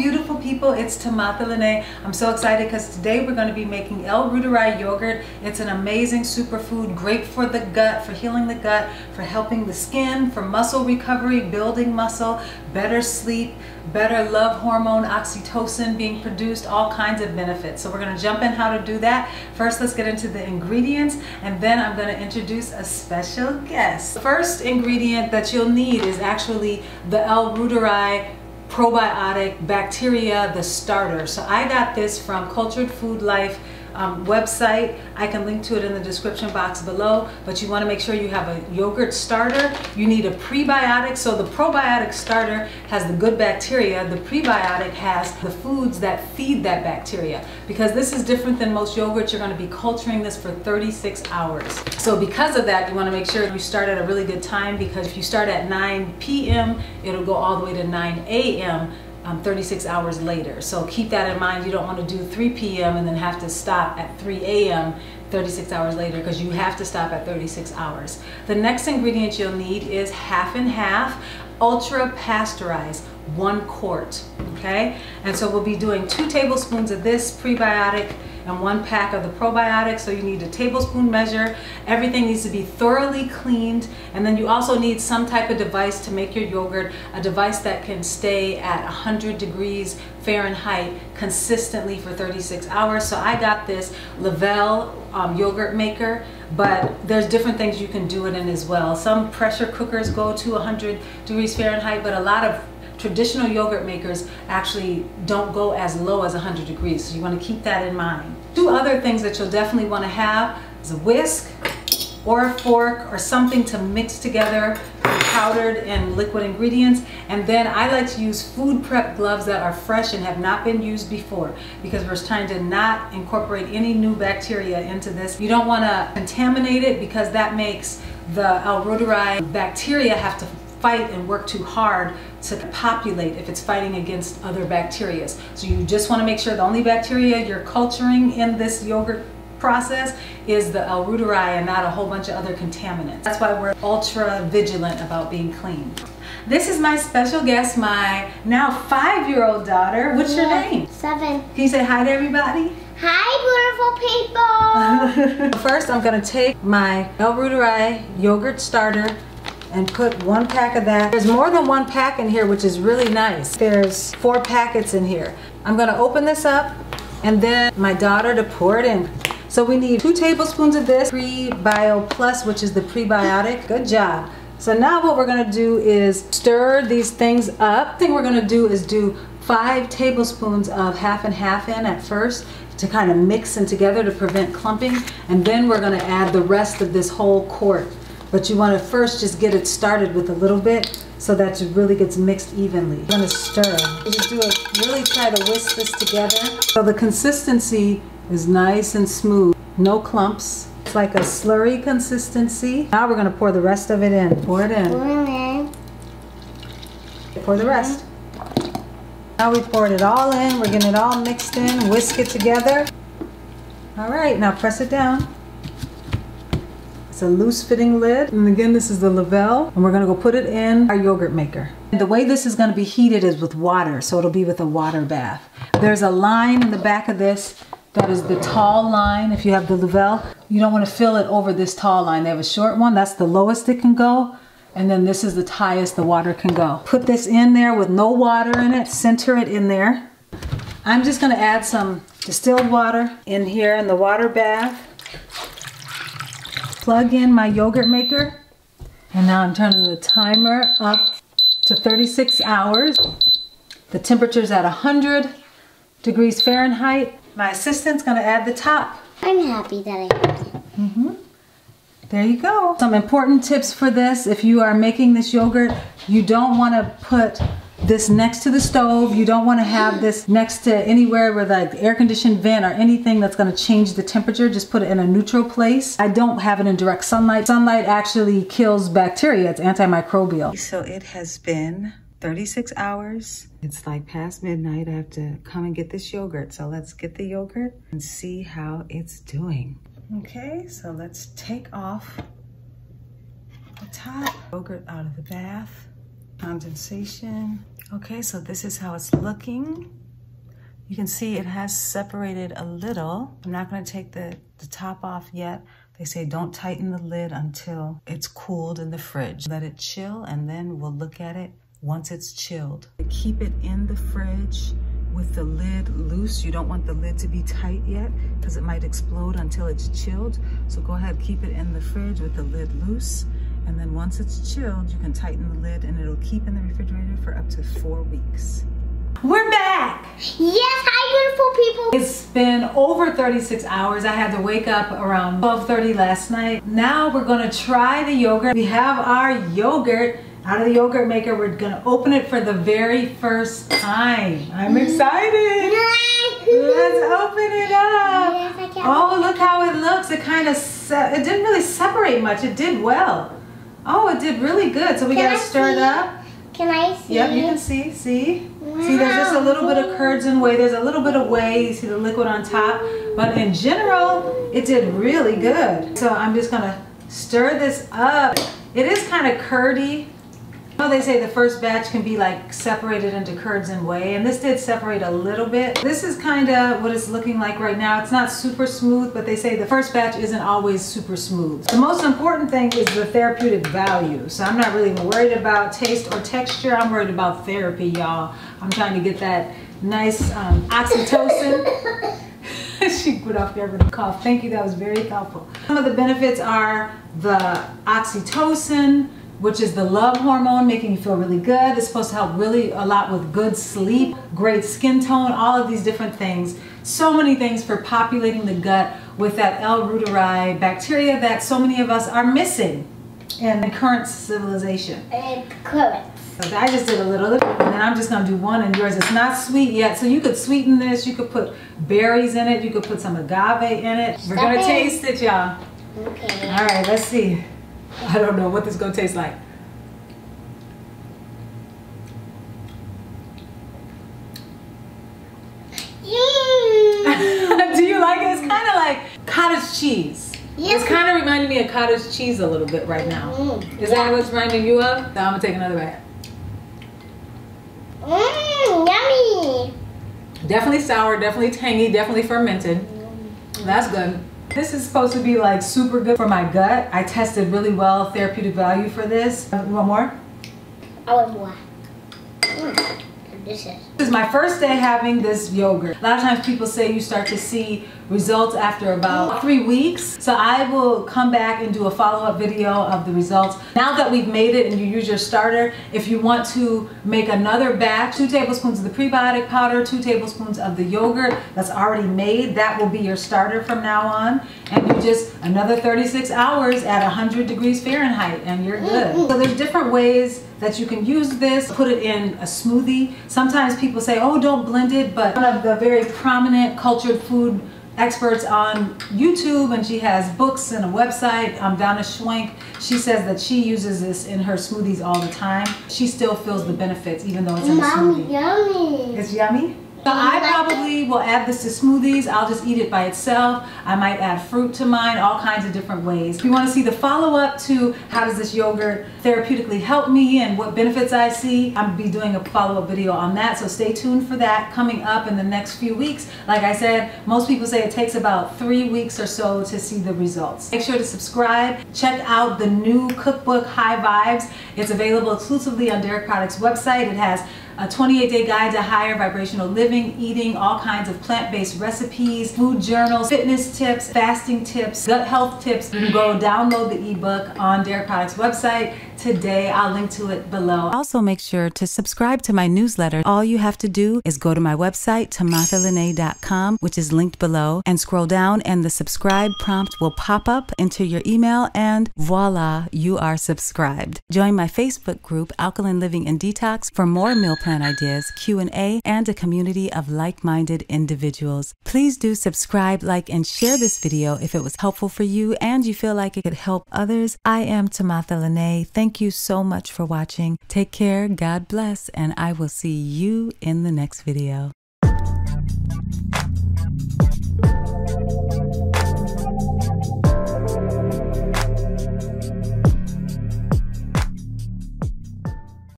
beautiful people, it's Timotha Lanae. I'm so excited because today we're going to be making L.Reuteri Yogurt. It's an amazing superfood, great for the gut, for healing the gut, for helping the skin, for muscle recovery, building muscle, better sleep, better love hormone, oxytocin being produced, all kinds of benefits. So we're going to jump in how to do that. First, let's get into the ingredients, and then I'm going to introduce a special guest. The first ingredient that you'll need is actually the L.Reuteri probiotic bacteria, the starter. So I got this from Cultured Food Life website. I can link to it in the description box below, but you want to make sure you have a yogurt starter. You need a prebiotic. So the probiotic starter has the good bacteria. The prebiotic has the foods that feed that bacteria. Because this is different than most yogurts, you're going to be culturing this for 36 hours. So because of that, you want to make sure you start at a really good time, because if you start at 9 p.m., it'll go all the way to 9 a.m. 36 hours later. So keep that in mind. You don't want to do 3 p.m. and then have to stop at 3 a.m. 36 hours later, because you have to stop at 36 hours. The next ingredient you'll need is half and half ultra pasteurized, 1 quart. Okay, and so we'll be doing 2 tablespoons of this prebiotic and 1 pack of the probiotic. So you need a tablespoon measure. Everything needs to be thoroughly cleaned, and then you also need some type of device to make your yogurt, a device that can stay at 100 degrees Fahrenheit consistently for 36 hours. So I got this L.Reuteri yogurt maker, but there's different things you can do it in as well. Some pressure cookers go to 100 degrees Fahrenheit, but a lot of traditional yogurt makers actually don't go as low as 100 degrees, so you want to keep that in mind. 2 other things that you'll definitely want to have is a whisk or a fork or something to mix together powdered and liquid ingredients. And then I like to use food prep gloves that are fresh and have not been used before, because we're trying to not incorporate any new bacteria into this. You don't want to contaminate it, because that makes the L.Reuteri bacteria have to fight and work too hard to populate if it's fighting against other bacteria. So you just want to make sure the only bacteria you're culturing in this yogurt process is the L.Reuteri and not a whole bunch of other contaminants. That's why we're ultra vigilant about being clean. This is my special guest, my now 5-year-old daughter. What's your name? 7. Can you say hi to everybody? Hi, beautiful people! First, I'm going to take my L.Reuteri yogurt starter and put 1 pack of that. There's more than 1 pack in here, which is really nice. There's 4 packets in here. I'm going to open this up and then my daughter to pour it in. So we need 2 tablespoons of this Prebio Plus, which is the prebiotic. Good job. So now what we're going to do is stir these things up. The thing we're going to do is do 5 tablespoons of half and half in at first to kind of mix them together to prevent clumping, and then we're going to add the rest of this whole quart. But you want to first just get it started with a little bit so that it really gets mixed evenly. You're going to stir. You just do it, really try to whisk this together so the consistency is nice and smooth. No clumps. It's like a slurry consistency. Now we're going to pour the rest of it in. Pour it in. Pour the rest. Now we poured it all in. We're getting it all mixed in. Whisk it together. All right, now press it down. It's a loose fitting lid, and again this is the L.Reuteri, and we're going to go put it in our yogurt maker. The way this is going to be heated is with water, so it'll be with a water bath. There's a line in the back of this that is the tall line. If you have the L.Reuteri, you don't want to fill it over this tall line. They have a short one, that's the lowest it can go, and then this is the highest the water can go. Put this in there with no water in it, center it in there. I'm just going to add some distilled water in here in the water bath. Plug in my yogurt maker, and now I'm turning the timer up to 36 hours. The temperature's at 100 degrees Fahrenheit. My assistant's going to add the top. I'm happy that I helped you. There you go. Some important tips for this: if you are making this yogurt, you don't want to put this next to the stove. You don't want to have this next to anywhere where the air conditioned vent or anything that's going to change the temperature. Just put it in a neutral place. I don't have it in direct sunlight. Sunlight actually kills bacteria. It's antimicrobial. So it has been 36 hours. It's like past midnight. I have to come and get this yogurt. So let's get the yogurt and see how it's doing. Okay, so let's take off the top. Yogurt out of the bath. Condensation. Okay, so this is how it's looking. You can see it has separated a little. I'm not gonna take the top off yet. They say don't tighten the lid until it's cooled in the fridge. Let it chill and then we'll look at it once it's chilled. Keep it in the fridge with the lid loose. You don't want the lid to be tight yet because it might explode until it's chilled. So go ahead, keep it in the fridge with the lid loose. And then once it's chilled, you can tighten the lid and it'll keep in the refrigerator for up to 4 weeks. We're back! Yes, hi beautiful people! It's been over 36 hours. I had to wake up around 12:30 last night. Now we're gonna try the yogurt. We have our yogurt out of the yogurt maker. We're gonna open it for the very first time. I'm excited! Let's open it up! Yes, I can't. Oh, look how it looks. It kind of, it didn't really separate much. It did well. Oh, it did really good. So we gotta stir it up. Can I see? Yep, you can see, Wow. See, there's just a little bit of curds and whey. There's a little bit of whey. You see the liquid on top. But in general, it did really good. So I'm just gonna stir this up. It is kind of curdy. You know, they say the first batch can be like separated into curds and whey, and this did separate a little bit. This is kind of what it's looking like right now. It's not super smooth, but they say the first batch isn't always super smooth. The most important thing is the therapeutic value. So I'm not really worried about taste or texture. I'm worried about therapy, y'all. I'm trying to get that nice oxytocin. She put off there with a cough. Thank you, that was very helpful. Some of the benefits are the oxytocin, which is the love hormone, making you feel really good. It's supposed to help really a lot with good sleep, great skin tone, all of these different things. So many things for populating the gut with that L.Reuteri bacteria that so many of us are missing in the current civilization. Correct. So I just did a little, and then I'm just gonna do one, and yours it's not sweet yet. So you could sweeten this, you could put berries in it, you could put some agave in it. We're gonna taste it, y'all. Okay. All right, let's see. I don't know what this is gonna taste like. Do you like it? It's kind of like cottage cheese. Yes. It's kind of reminding me of cottage cheese a little bit right now. Is that what's reminding you of? So I'm gonna take another bite. Yummy. Definitely sour, definitely tangy, definitely fermented. That's good. This is supposed to be like super good for my gut. I tested really well therapeutic value for this. You want more? I want more. Delicious. This is my first day having this yogurt. A lot of times people say you start to see results after about 3 weeks. So I will come back and do a follow-up video of the results. Now that we've made it and you use your starter, if you want to make another batch, 2 tablespoons of the prebiotic powder, 2 tablespoons of the yogurt that's already made, that will be your starter from now on. And you just another 36 hours at 100 degrees Fahrenheit and you're good. So there's different ways that you can use this. Put it in a smoothie. Sometimes people say, oh, don't blend it, but one of the very prominent cultured food experts on YouTube, and she has books and a website, Donna Schwenk, she says that she uses this in her smoothies all the time. She still feels the benefits even though it's in a smoothie. Yummy. It's yummy? So I probably will add this to smoothies. I'll just eat it by itself. I might add fruit to mine, all kinds of different ways. If you want to see the follow-up to how does this yogurt therapeutically help me and what benefits I see, I'm going to be doing a follow-up video on that. So stay tuned for that coming up in the next few weeks. Like I said, most people say it takes about 3 weeks or so to see the results. Make sure to subscribe. Check out the new cookbook, High Vibes. It's available exclusively on Dairy Products website. It has a 28-day guide to higher vibrational living, eating, all kinds of plant-based recipes, food journals, fitness tips, fasting tips, gut health tips. You can go download the ebook on Dairy Products website today. I'll link to it below. Also make sure to subscribe to my newsletter. All you have to do is go to my website, timothalanae.com, which is linked below, and scroll down and the subscribe prompt will pop up into your email and voila, you are subscribed. Join my Facebook group, Alkaline Living and Detox, for more meal plan ideas, Q&A, and a community of like-minded individuals. Please do subscribe, like, and share this video if it was helpful for you and you feel like it could help others. I am Timotha Lanae. Thank you so much for watching. Take care, God bless, and I will see you in the next video.